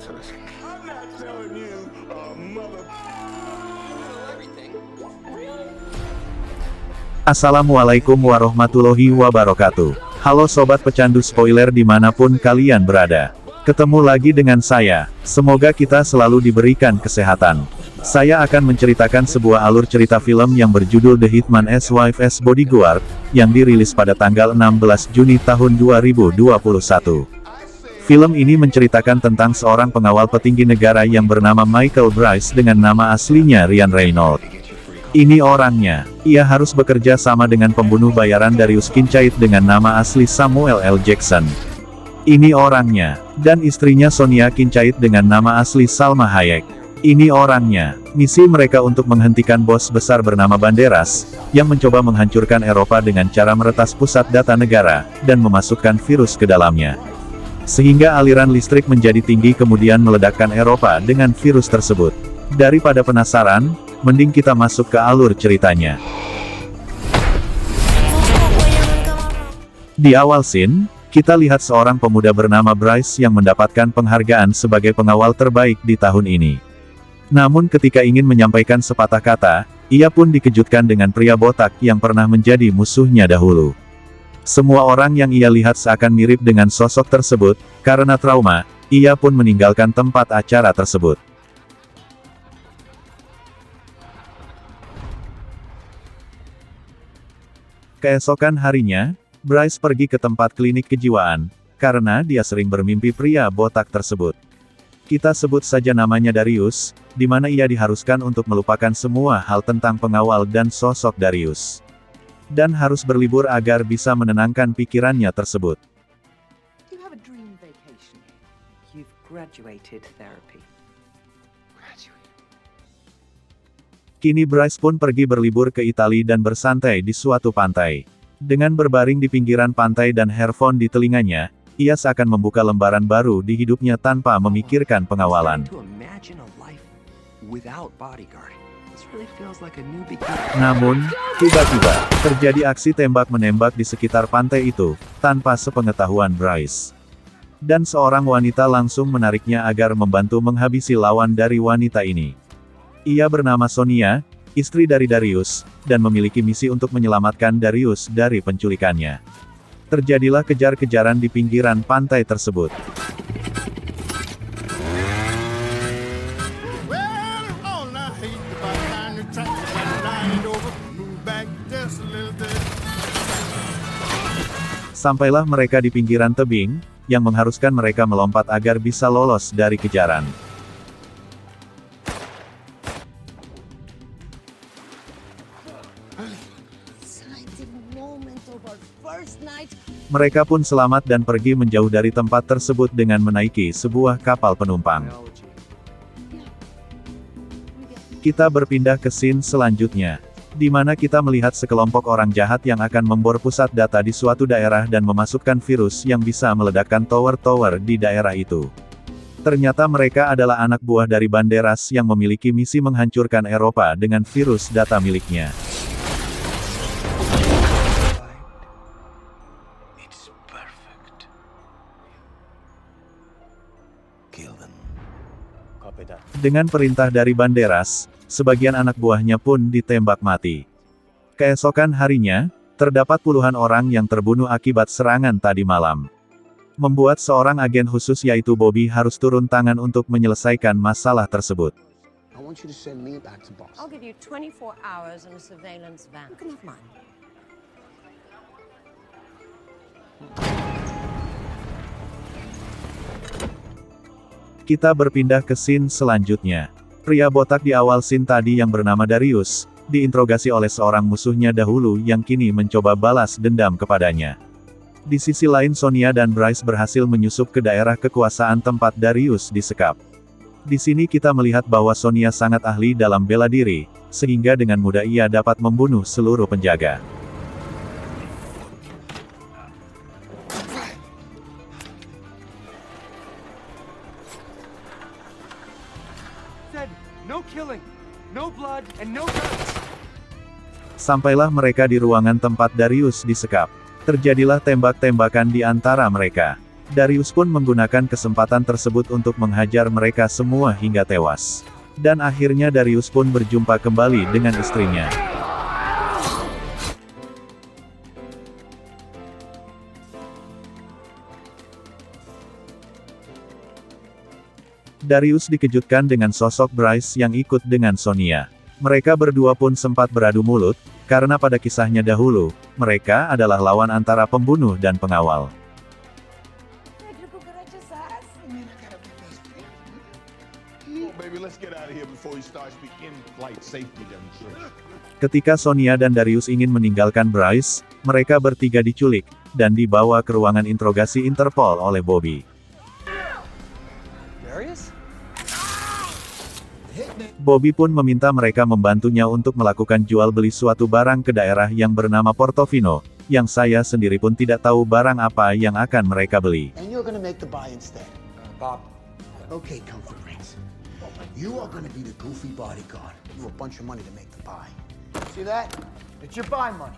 I'm not telling you, mother. Assalamualaikum warahmatullahi wabarakatuh. Halo sobat pecandu spoiler dimanapun kalian berada. Ketemu lagi dengan saya, semoga kita selalu diberikan kesehatan. Saya akan menceritakan sebuah alur cerita film yang berjudul The Hitman's Wife's Bodyguard, yang dirilis pada tanggal 16 Juni tahun 2021. Film ini menceritakan tentang seorang pengawal petinggi negara yang bernama Michael Bryce dengan nama aslinya Ryan Reynolds. Ini orangnya. Ia harus bekerja sama dengan pembunuh bayaran Darius Kincaid dengan nama asli Samuel L. Jackson. Ini orangnya. Dan istrinya Sonia Kincaid dengan nama asli Salma Hayek. Ini orangnya. Misi mereka untuk menghentikan bos besar bernama Banderas, yang mencoba menghancurkan Eropa dengan cara meretas pusat data negara, dan memasukkan virus ke dalamnya. Sehingga aliran listrik menjadi tinggi kemudian meledakkan Eropa dengan virus tersebut. Daripada penasaran, mending kita masuk ke alur ceritanya. Di awal scene, kita lihat seorang pemuda bernama Bryce yang mendapatkan penghargaan sebagai pengawal terbaik di tahun ini. Namun ketika ingin menyampaikan sepatah kata, ia pun dikejutkan dengan pria botak yang pernah menjadi musuhnya dahulu. Semua orang yang ia lihat seakan mirip dengan sosok tersebut, karena trauma, ia pun meninggalkan tempat acara tersebut. Keesokan harinya, Bryce pergi ke tempat klinik kejiwaan, karena dia sering bermimpi pria botak tersebut. Kita sebut saja namanya Darius, di mana ia diharuskan untuk melupakan semua hal tentang pengawal dan sosok Darius. Dan harus berlibur agar bisa menenangkan pikirannya tersebut. You have a dream vacation. You've graduated therapy. Kini Bryce pun pergi berlibur ke Italia dan bersantai di suatu pantai. Dengan berbaring di pinggiran pantai dan earphone di telinganya, ia seakan membuka lembaran baru di hidupnya tanpa memikirkan pengawalan. Namun, tiba-tiba, terjadi aksi tembak-menembak di sekitar pantai itu, tanpa sepengetahuan Bryce. Dan seorang wanita langsung menariknya agar membantu menghabisi lawan dari wanita ini. Ia bernama Sonia, istri dari Darius, dan memiliki misi untuk menyelamatkan Darius dari penculikannya. Terjadilah kejar-kejaran di pinggiran pantai tersebut. Sampailah mereka di pinggiran tebing, yang mengharuskan mereka melompat agar bisa lolos dari kejaran. Mereka pun selamat dan pergi menjauh dari tempat tersebut dengan menaiki sebuah kapal penumpang. Kita berpindah ke scene selanjutnya, di mana kita melihat sekelompok orang jahat yang akan membor pusat data di suatu daerah dan memasukkan virus yang bisa meledakkan tower-tower di daerah itu. Ternyata mereka adalah anak buah dari Banderas yang memiliki misi menghancurkan Eropa dengan virus data miliknya. Dengan perintah dari Banderas, sebagian anak buahnya pun ditembak mati. Keesokan harinya, terdapat puluhan orang yang terbunuh akibat serangan tadi malam. Membuat seorang agen khusus yaitu Bobby harus turun tangan untuk menyelesaikan masalah tersebut. I'll give you 24 hours in a surveillance van. You can have mine. Kita berpindah ke scene selanjutnya. Pria botak di awal scene tadi yang bernama Darius, diinterogasi oleh seorang musuhnya dahulu yang kini mencoba balas dendam kepadanya. Di sisi lain Sonia dan Bryce berhasil menyusup ke daerah kekuasaan tempat Darius disekap. Di sini kita melihat bahwa Sonia sangat ahli dalam bela diri, sehingga dengan mudah ia dapat membunuh seluruh penjaga. Sampailah mereka di ruangan tempat Darius disekap. Terjadilah tembak-tembakan di antara mereka. Darius pun menggunakan kesempatan tersebut untuk menghajar mereka semua hingga tewas. Dan akhirnya Darius pun berjumpa kembali dengan istrinya. Darius dikejutkan dengan sosok Bryce yang ikut dengan Sonia. Mereka berdua pun sempat beradu mulut, karena pada kisahnya dahulu, mereka adalah lawan antara pembunuh dan pengawal. Ketika Sonia dan Darius ingin meninggalkan Bryce, mereka bertiga diculik, dan dibawa ke ruangan interogasi Interpol oleh Bobby. Bobby pun meminta mereka membantunya untuk melakukan jual beli suatu barang ke daerah yang bernama Portofino, yang saya sendiri pun tidak tahu barang apa yang akan mereka beli. And you're gonna make the buy instead. Bob. Okay, Comfort Prince. You are gonna be the goofy bodyguard. You have a bunch of money to make the buy. See that? It's your buy money.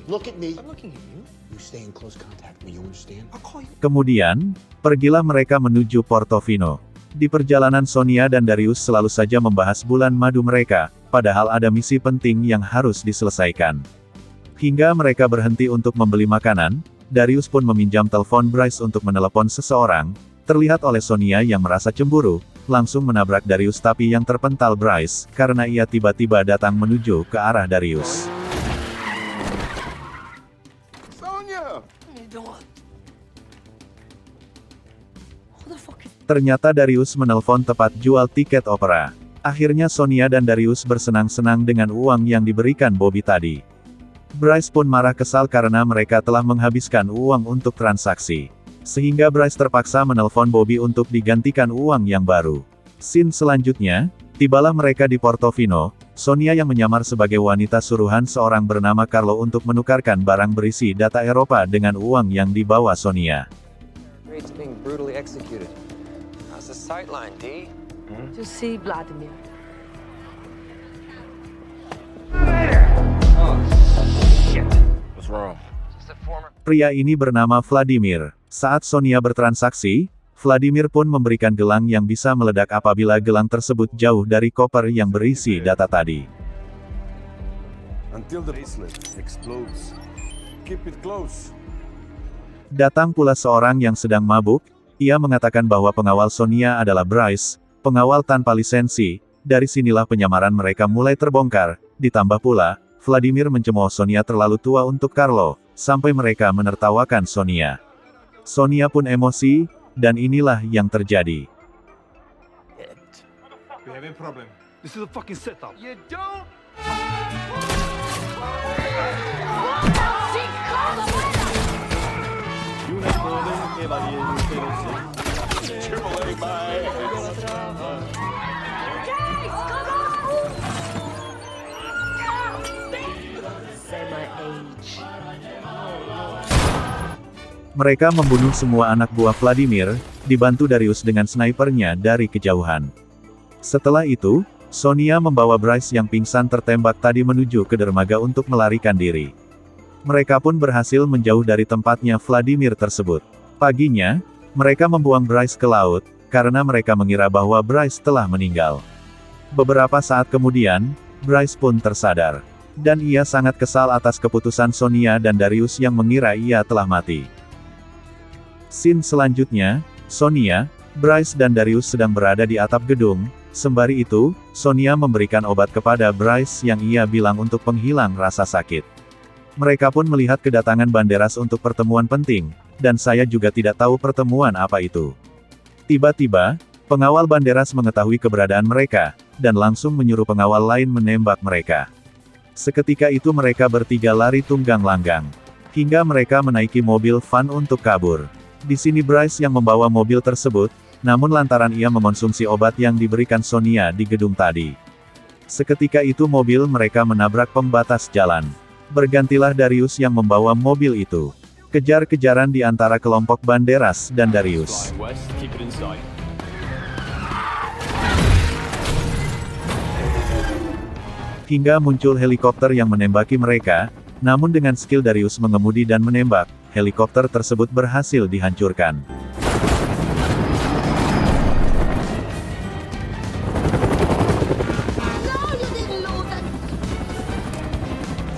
Look at me. I'm looking at you. You stay in close contact with me, you understand? I'll call you. Kemudian, pergilah mereka menuju Portofino. Di perjalanan Sonia dan Darius selalu saja membahas bulan madu mereka, padahal ada misi penting yang harus diselesaikan. Hingga mereka berhenti untuk membeli makanan, Darius pun meminjam telepon Bryce untuk menelepon seseorang, terlihat oleh Sonia yang merasa cemburu, langsung menabrak Darius tapi yang terpental Bryce, karena ia tiba-tiba datang menuju ke arah Darius. Sonia! Ternyata Darius menelpon tepat jual tiket opera. Akhirnya Sonia dan Darius bersenang-senang dengan uang yang diberikan Bobby tadi. Bryce pun marah kesal karena mereka telah menghabiskan uang untuk transaksi. Sehingga Bryce terpaksa menelpon Bobby untuk digantikan uang yang baru. Scene selanjutnya, tibalah mereka di Portofino, Sonia yang menyamar sebagai wanita suruhan seorang bernama Carlo untuk menukarkan barang berisi data Eropa dengan uang yang dibawa Sonia. It's being brutally executed. How's the sightline, D? To see Vladimir. Oh, shit. What's wrong? Just a former... Pria ini bernama Vladimir. Saat Sonia bertransaksi, Vladimir pun memberikan gelang yang bisa meledak apabila gelang tersebut jauh dari koper yang berisi data tadi. Until the bracelet explodes. Keep it close. Datang pula seorang yang sedang mabuk, ia mengatakan bahwa pengawal Sonia adalah Bryce, pengawal tanpa lisensi. Dari sinilah penyamaran mereka mulai terbongkar, ditambah pula, Vladimir mencemooh Sonia terlalu tua untuk Carlo, sampai mereka menertawakan Sonia. Sonia pun emosi, dan inilah yang terjadi. We have a problem. This is a fucking setup. You don't! Triple A my ass. Say my age. Mereka membunuh semua anak buah Vladimir, dibantu Darius dengan snipernya dari kejauhan. Setelah itu, Sonia membawa Bryce yang pingsan tertembak tadi menuju ke dermaga untuk melarikan diri. Mereka pun berhasil menjauh dari tempatnya Vladimir tersebut. Paginya, mereka membuang Bryce ke laut, karena mereka mengira bahwa Bryce telah meninggal. Beberapa saat kemudian, Bryce pun tersadar. Dan ia sangat kesal atas keputusan Sonia dan Darius yang mengira ia telah mati. Scene selanjutnya, Sonia, Bryce dan Darius sedang berada di atap gedung. Sembari itu, Sonia memberikan obat kepada Bryce yang ia bilang untuk penghilang rasa sakit. Mereka pun melihat kedatangan Banderas untuk pertemuan penting, dan saya juga tidak tahu pertemuan apa itu. Tiba-tiba, pengawal Banderas mengetahui keberadaan mereka, dan langsung menyuruh pengawal lain menembak mereka. Seketika itu mereka bertiga lari tunggang langgang. Hingga mereka menaiki mobil van untuk kabur. Di sini Bryce yang membawa mobil tersebut, namun lantaran ia mengonsumsi obat yang diberikan Sonia di gedung tadi. Seketika itu mobil mereka menabrak pembatas jalan. Bergantilah Darius yang membawa mobil itu. Kejar-kejaran di antara kelompok Banderas dan Darius. Hingga muncul helikopter yang menembaki mereka, namun dengan skill Darius mengemudi dan menembak, helikopter tersebut berhasil dihancurkan.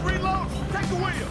Reload! Take the wheel!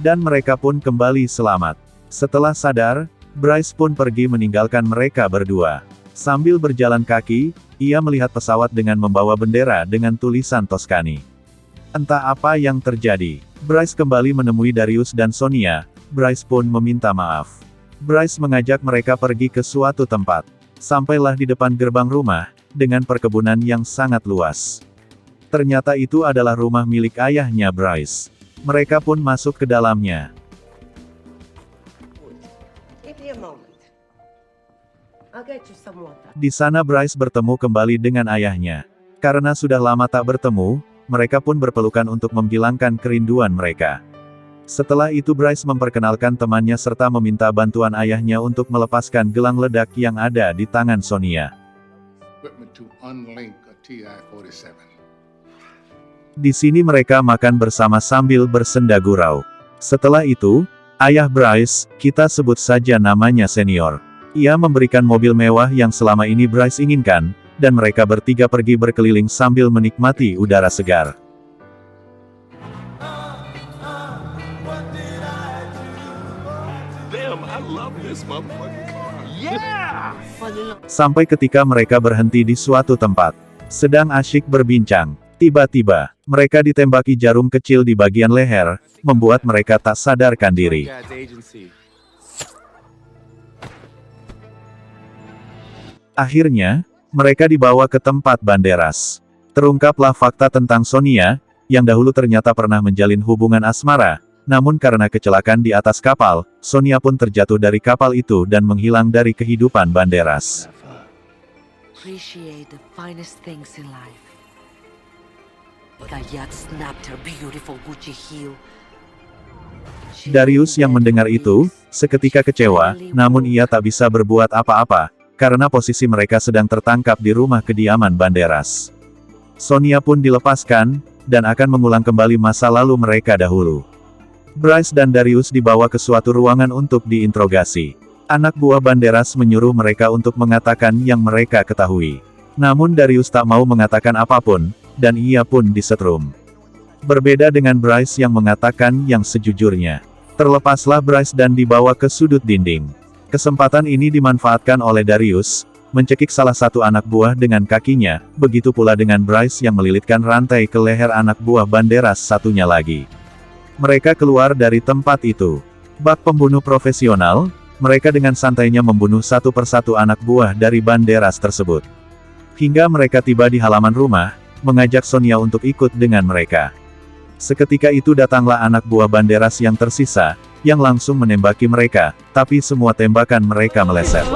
Dan mereka pun kembali selamat. Setelah sadar, Bryce pun pergi meninggalkan mereka berdua. Sambil berjalan kaki, ia melihat pesawat dengan membawa bendera dengan tulisan Toscani. Entah apa yang terjadi. Bryce kembali menemui Darius dan Sonia. Bryce pun meminta maaf. Bryce mengajak mereka pergi ke suatu tempat. Sampailah di depan gerbang rumah, dengan perkebunan yang sangat luas. Ternyata itu adalah rumah milik ayahnya Bryce. Mereka pun masuk ke dalamnya. Give me a moment. I'll get you some water. Di sana Bryce bertemu kembali dengan ayahnya. Karena sudah lama tak bertemu, mereka pun berpelukan untuk menghilangkan kerinduan mereka. Setelah itu Bryce memperkenalkan temannya serta meminta bantuan ayahnya untuk melepaskan gelang ledak yang ada di tangan Sonia. Equipment to unlink a TI-47. Di sini mereka makan bersama sambil bersenda gurau. Setelah itu, ayah Bryce, kita sebut saja namanya Senior. Ia memberikan mobil mewah yang selama ini Bryce inginkan, dan mereka bertiga pergi berkeliling sambil menikmati udara segar. Damn, I love this motherfucking car. Yeah! Sampai ketika mereka berhenti di suatu tempat. Sedang asyik berbincang. Tiba-tiba, mereka ditembaki jarum kecil di bagian leher, membuat mereka tak sadarkan diri. Akhirnya, mereka dibawa ke tempat Banderas. Terungkaplah fakta tentang Sonia, yang dahulu ternyata pernah menjalin hubungan asmara, namun karena kecelakaan di atas kapal, Sonia pun terjatuh dari kapal itu dan menghilang dari kehidupan Banderas. Appreciate the finest things in life. Kayat snapped her beautiful Gucci heel. Darius yang mendengar itu, seketika kecewa, namun ia tak bisa berbuat apa-apa, karena posisi mereka sedang tertangkap di rumah kediaman Banderas. Sonia pun dilepaskan, dan akan mengulang kembali masa lalu mereka dahulu. Bryce dan Darius dibawa ke suatu ruangan untuk diinterogasi. Anak buah Banderas menyuruh mereka untuk mengatakan yang mereka ketahui. Namun Darius tak mau mengatakan apapun, dan ia pun disetrum. Berbeda dengan Bryce yang mengatakan yang sejujurnya. Terlepaslah Bryce dan dibawa ke sudut dinding. Kesempatan ini dimanfaatkan oleh Darius, mencekik salah satu anak buah dengan kakinya, begitu pula dengan Bryce yang melilitkan rantai ke leher anak buah Banderas satunya lagi. Mereka keluar dari tempat itu. Bak pembunuh profesional, mereka dengan santainya membunuh satu persatu anak buah dari Banderas tersebut. Hingga mereka tiba di halaman rumah, mengajak Sonia untuk ikut dengan mereka. Seketika itu datanglah anak buah Banderas yang tersisa, yang langsung menembaki mereka, tapi semua tembakan mereka meleset.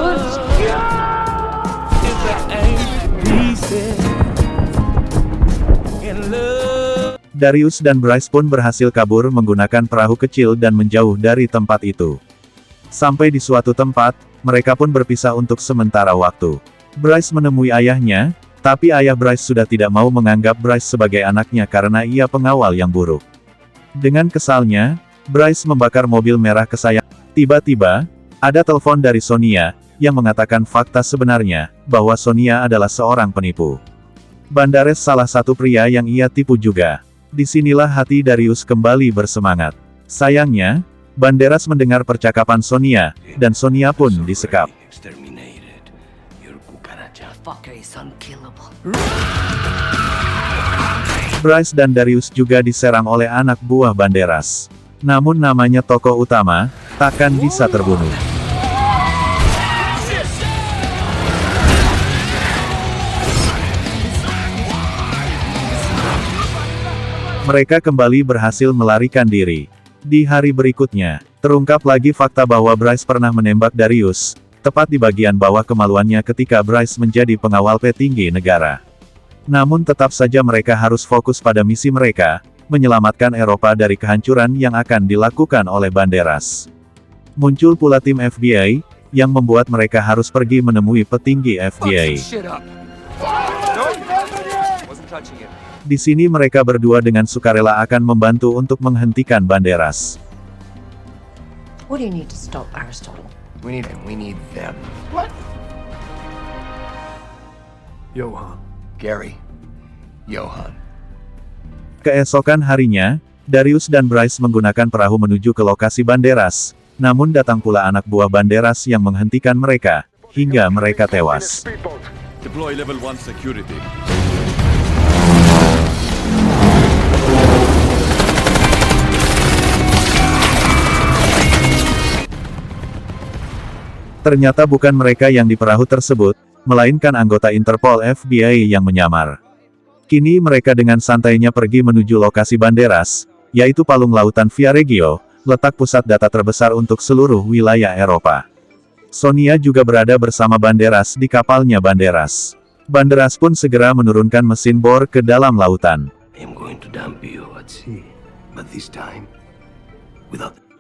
Darius dan Bryce pun berhasil kabur menggunakan perahu kecil dan menjauh dari tempat itu. Sampai di suatu tempat, mereka pun berpisah untuk sementara waktu. Bryce menemui ayahnya, tapi ayah Bryce sudah tidak mau menganggap Bryce sebagai anaknya karena ia pengawal yang buruk. Dengan kesalnya, Bryce membakar mobil merah kesayangan. Tiba-tiba, ada telepon dari Sonia, yang mengatakan fakta sebenarnya, bahwa Sonia adalah seorang penipu. Banderas salah satu pria yang ia tipu juga. Disinilah hati Darius kembali bersemangat. Sayangnya, Banderas mendengar percakapan Sonia, dan Sonia pun disekap. Bryce dan Darius juga diserang oleh anak buah Banderas. Namun namanya tokoh utama, takkan bisa terbunuh. Mereka kembali berhasil melarikan diri. Di hari berikutnya, terungkap lagi fakta bahwa Bryce pernah menembak Darius, tepat di bagian bawah kemaluannya ketika Bryce menjadi pengawal petinggi negara. Namun tetap saja mereka harus fokus pada misi mereka, menyelamatkan Eropa dari kehancuran yang akan dilakukan oleh Banderas. Muncul pula tim FBI, yang membuat mereka harus pergi menemui petinggi FDA. Di sini mereka berdua dengan sukarela akan membantu untuk menghentikan Banderas. What do you need to stop Aristotle? We need them. What? Johan. Gary. Johan. Keesokan harinya, Darius dan Bryce menggunakan perahu menuju ke lokasi Banderas, namun datang pula anak buah Banderas yang menghentikan mereka, hingga mereka tewas. Deploy level 1 security. Ternyata bukan mereka yang di perahu tersebut, melainkan anggota Interpol FBI yang menyamar. Kini mereka dengan santainya pergi menuju lokasi Banderas, yaitu palung lautan Viareggio, letak pusat data terbesar untuk seluruh wilayah Eropa. Sonia juga berada bersama Banderas di kapalnya Banderas. Banderas pun segera menurunkan mesin bor ke dalam lautan.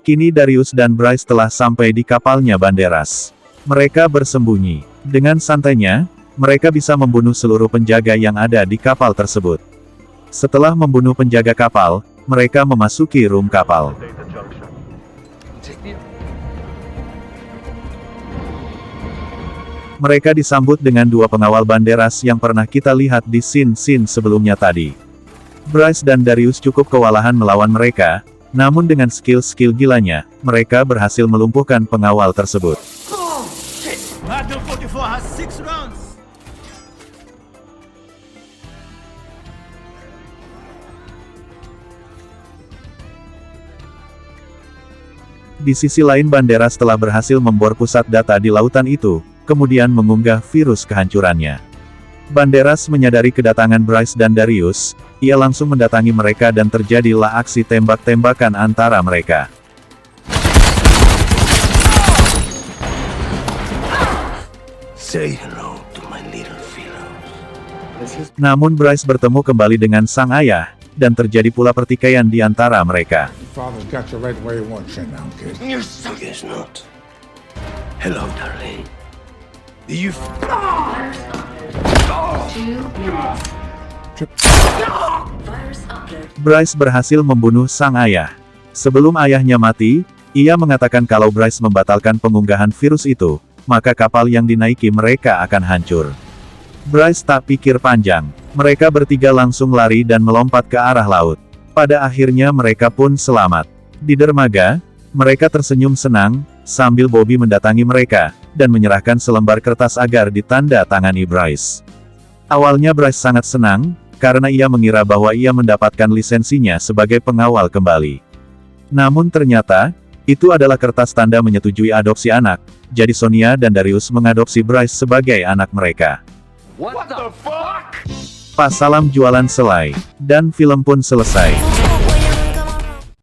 Kini Darius dan Bryce telah sampai di kapalnya Banderas. Mereka bersembunyi. Dengan santainya, mereka bisa membunuh seluruh penjaga yang ada di kapal tersebut. Setelah membunuh penjaga kapal, mereka memasuki room kapal. Mereka disambut dengan dua pengawal Banderas yang pernah kita lihat di scene-scene sebelumnya tadi. Bryce dan Darius cukup kewalahan melawan mereka, namun dengan skill-skill gilanya, mereka berhasil melumpuhkan pengawal tersebut. Di sisi lain Banderas telah berhasil membor pusat data di lautan itu, kemudian mengunggah virus kehancurannya. Banderas menyadari kedatangan Bryce dan Darius, ia langsung mendatangi mereka dan terjadilah aksi tembak-tembakan antara mereka. Say hello to my little fellows. Namun Bryce bertemu kembali dengan sang ayah, dan terjadi pula pertikaian di antara mereka. Father's got you right where he wants you now, kid. You're so guess not. Hello, darling. Do you Bryce berhasil membunuh sang ayah. Sebelum ayahnya mati, ia mengatakan kalau Bryce membatalkan pengunggahan virus itu, maka kapal yang dinaiki mereka akan hancur. Bryce tak pikir panjang. Mereka bertiga langsung lari dan melompat ke arah laut. Pada akhirnya mereka pun selamat. Di dermaga, mereka tersenyum senang, sambil Bobby mendatangi mereka, dan menyerahkan selembar kertas agar ditanda tangani Bryce. Awalnya Bryce sangat senang, karena ia mengira bahwa ia mendapatkan lisensinya sebagai pengawal kembali. Namun ternyata, itu adalah kertas tanda menyetujui adopsi anak, jadi Sonia dan Darius mengadopsi Bryce sebagai anak mereka. What the fuck? Pas salam jualan selai, dan film pun selesai.